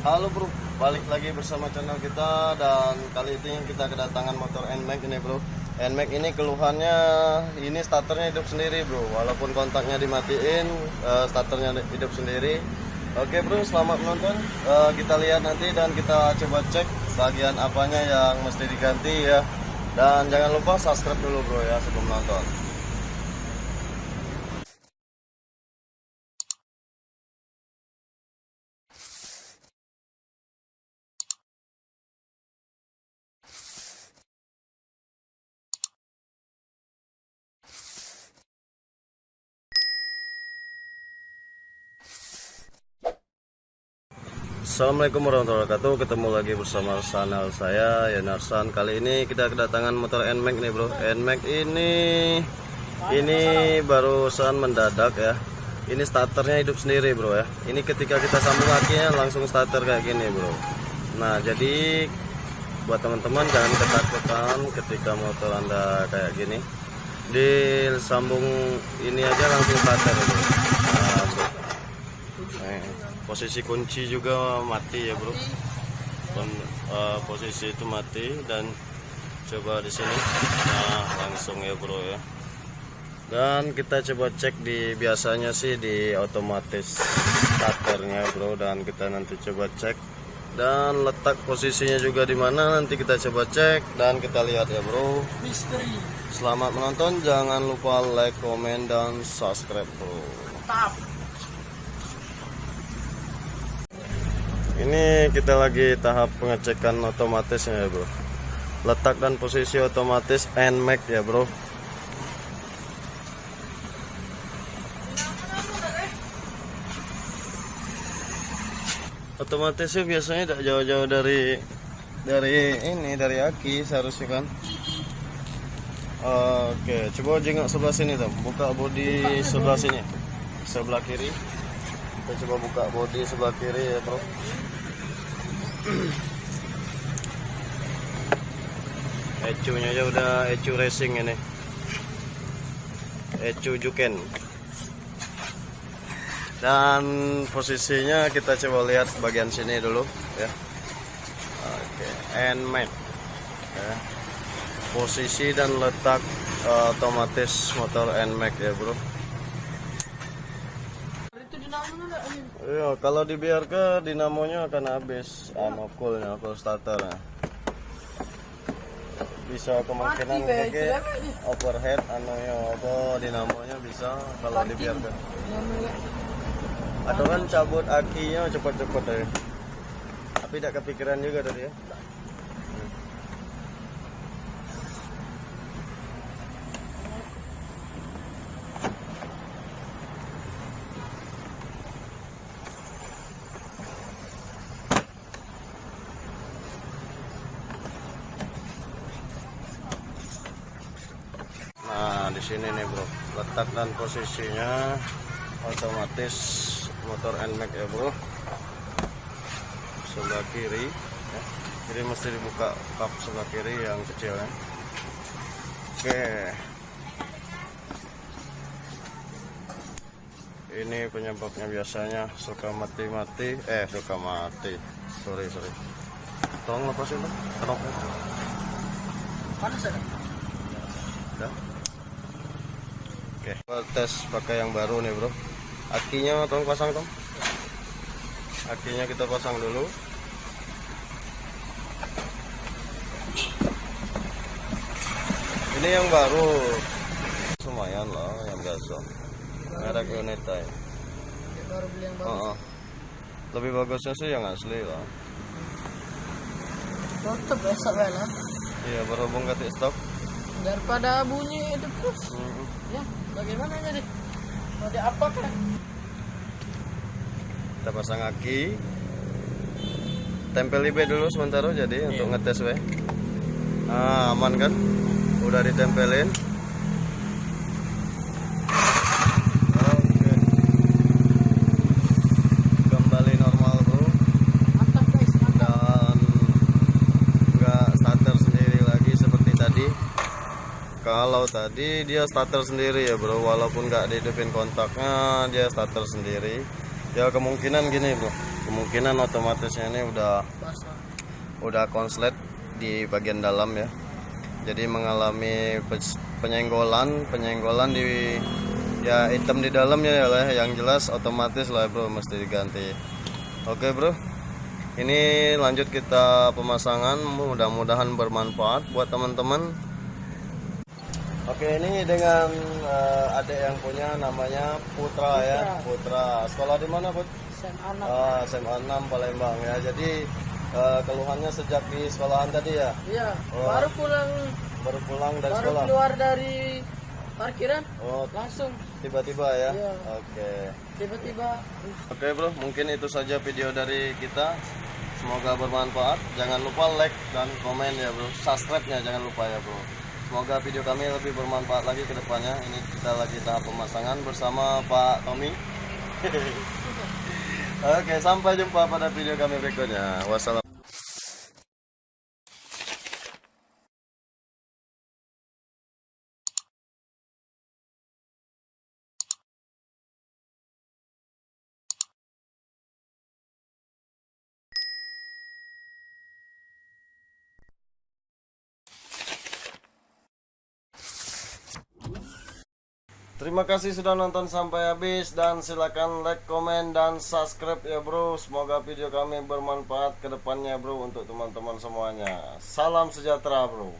Halo bro, balik lagi bersama channel kita. Dan kali ini kita kedatangan motor NMAX ini bro. NMAX ini keluhannya ini starternya hidup sendiri bro. Walaupun kontaknya dimatiin, starternya hidup sendiri. Oke bro, selamat menonton. Kita lihat nanti dan kita coba cek bagian apanya yang mesti diganti ya. Dan jangan lupa subscribe dulu bro ya sebelum nonton. Assalamualaikum warahmatullahi wabarakatuh. Ketemu lagi bersama channel saya Yanarsan. Kali ini kita kedatangan motor NMAX nih bro. NMAX ini barusan mendadak ya. Ini starternya hidup sendiri bro ya. Ini ketika kita sambung akinya langsung starter kayak gini bro. Nah jadi buat teman-teman jangan ketakutan ketika motor anda kayak gini. Disambung ini aja langsung starter bro. Posisi kunci juga mati ya bro. Posisi itu mati dan coba di sini. Nah langsung ya bro ya. Dan kita coba cek di biasanya sih di otomatis starternya bro. Dan kita nanti coba cek dan letak posisinya juga di mana nanti kita coba cek dan kita lihat ya bro. Selamat menonton, jangan lupa like, komen dan subscribe bro. Ini kita lagi tahap pengecekan otomatisnya ya bro. Letak dan posisi otomatis NMAX ya bro. Otomatisnya biasanya tidak jauh-jauh dari aki seharusnya kan. Oke, coba jengok sebelah sini tuh. Buka bodi sebelah sini, sebelah kiri. Kita coba buka bodi sebelah kiri ya bro. Ecunya aja udah ecu racing ini, ecu Juken. Dan posisinya kita coba lihat bagian sini dulu ya. Oke, NMAX ya. Posisi dan letak otomatis motor NMAX ya bro. Iya, kalau dibiarkan dinamonya akan habis coolnya, cool starternya. Bisa kemungkinan pakai overhead atau dinamonya bisa kalau dibiarkan. Atau kan cabut akinya cepat-cepat ya. Tapi tidak kepikiran juga tadi ya. Nah di sini nih bro, letak dan posisinya otomatis motor NMAX ya bro. Sebelah kiri ya. Jadi mesti dibuka kap sebelah kiri yang kecil ya. Oke, ini penyebabnya biasanya suka mati sorry tolong lepasin tuh kenopnya. Panas ya? Udah. Oke, tes pakai yang baru nih bro. Akinya tolong pasang dong. Akinya kita pasang dulu. Ini yang baru, lumayan lah yang biasa. Merek Unita ya. Baru beli yang bagus. Lebih bagusnya sih yang asli lah. Tetep besok lah. Iya, berhubung ke stok. Daripada bunyi itu terus. Ya, bagaimana jadi? Mau diapakan? Kita pasang aki. Tempel IB dulu sementara jadi untuk ngetes we. Aman kan? Udah ditempelin. Oke. Kembali normal bro. Mantap guys, mantap. Dan nggak starter sendiri lagi seperti tadi. Kalau tadi dia starter sendiri ya bro, walaupun nggak dihidupin kontaknya dia starter sendiri. Ya kemungkinan gini bro, kemungkinan otomatisnya ini basah. udah konslet di bagian dalam ya. Jadi mengalami penyenggolan di ya hitam di dalamnya ya lah. Yang jelas otomatis lah bro mesti diganti. Oke bro, ini lanjut kita pemasangan, mudah-mudahan bermanfaat buat teman-teman. Oke, ini dengan adik yang punya namanya Putra ya, Putra. Sekolah di mana, Put? SMA 6. SMA 6 Palembang ya. Jadi keluhannya sejak di sekolahan tadi ya. Iya, Oh. baru Pulang dari baru sekolah. keluar dari parkiran Oh, langsung tiba-tiba ya. Iya. Oke. tiba-tiba Oke, bro, mungkin itu saja video dari kita. Semoga bermanfaat. Jangan lupa like dan komen ya, bro. Subscribe-nya jangan lupa ya, bro. Semoga video kami lebih bermanfaat lagi ke depannya. Ini kita lagi tahap pemasangan bersama Pak Tommy. Oke, sampai jumpa pada video kami berikutnya. Wassalam. Terima kasih sudah nonton sampai habis dan silakan like, komen, dan subscribe ya bro. Semoga video kami bermanfaat ke depannya bro untuk teman-teman semuanya. Salam sejahtera bro.